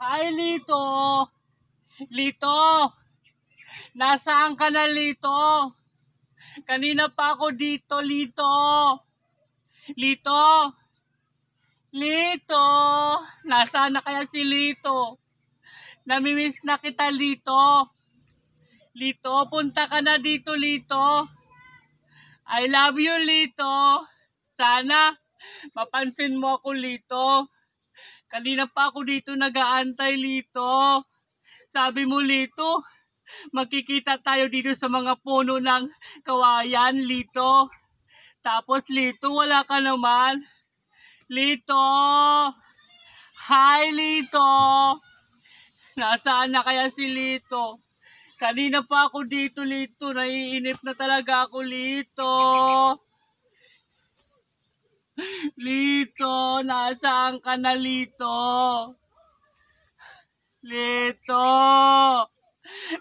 Hi, Lito! Lito! Nasaan ka na, Lito? Kanina pa ako dito, Lito! Lito! Lito! Nasaan na kaya si Lito? Namimiss na kita, Lito! Lito, punta ka na dito, Lito! I love you, Lito! Sana mapansin mo ako, Lito! Kanina pa ako dito nag-aantay, Lito. Sabi mo, Lito, magkikita tayo dito sa mga puno ng kawayan, Lito. Tapos, Lito, wala ka naman. Lito! Hi, Lito! Nasaan na kaya si Lito? Kanina pa ako dito, Lito. Naiinip na talaga ako, Lito. Lito, nasaan ka na, Lito? Lito!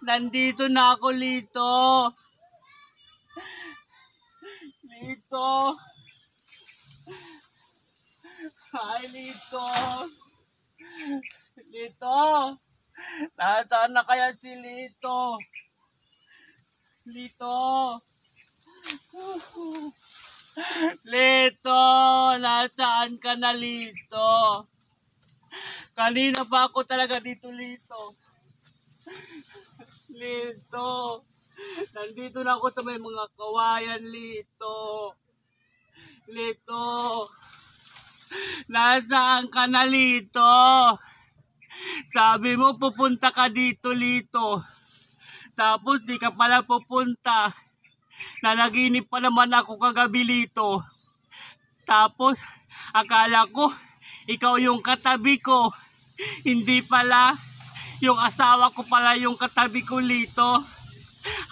Nandito na ako, Lito. Lito! Hi, Lito! Lito! Nasaan na kaya si Lito? Lito! Lito! Nasaan ka na, Lito? Kanina pa ako talaga dito, Lito. Lito! Nandito na ako sa may mga kawayan, Lito. Lito! Nasaan ka na, Lito? Sabi mo pupunta ka dito, Lito. Tapos di ka pala pupunta. Nanaginip pa naman ako kagabi, Lito. Tapos akala ko ikaw yung katabi ko. Hindi pala. Yung asawa ko pala yung katabi ko, Lito.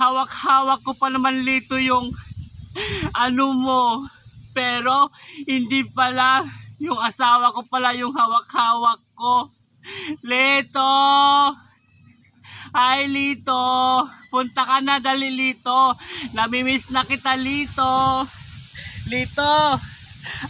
Hawak-hawak ko pa naman, Lito, yung ano mo. Pero hindi pala. Yung asawa ko pala yung hawak-hawak ko. Lito! Hi, Lito! Punta ka na, dali, Lito. Namimiss na kita, Lito. Lito!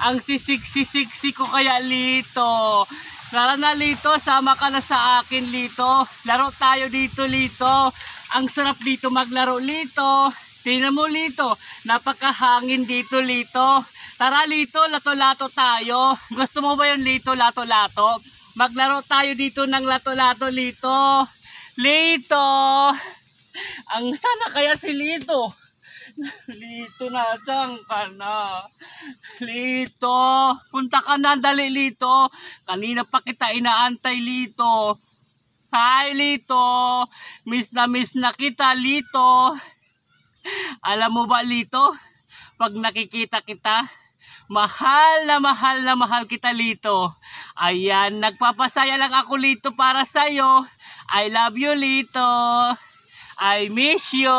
Ang sisik-sisik ko kaya, Lito. Tara na, Lito. Sama ka na sa akin, Lito. Laro tayo dito, Lito. Ang sarap dito maglaro, Lito. Tingnan mo, Lito. Napakahangin dito, Lito. Tara, Lito. Lato-lato tayo. Gusto mo ba yun, Lito? Lato-lato? Maglaro tayo dito ng lato-lato, Lito. Lito! Ang sana kaya si Lito? Lito, nasaan ka na? Lito! Punta ka na, dali, Lito. Kanina pa kita inaantay, Lito. Hi, Lito! Miss na kita, Lito. Alam mo ba, Lito? Pag nakikita kita, mahal na mahal kita, Lito. Ayan, nagpapasaya lang ako, Lito, para sa'yo. I love you, Lito. I miss you.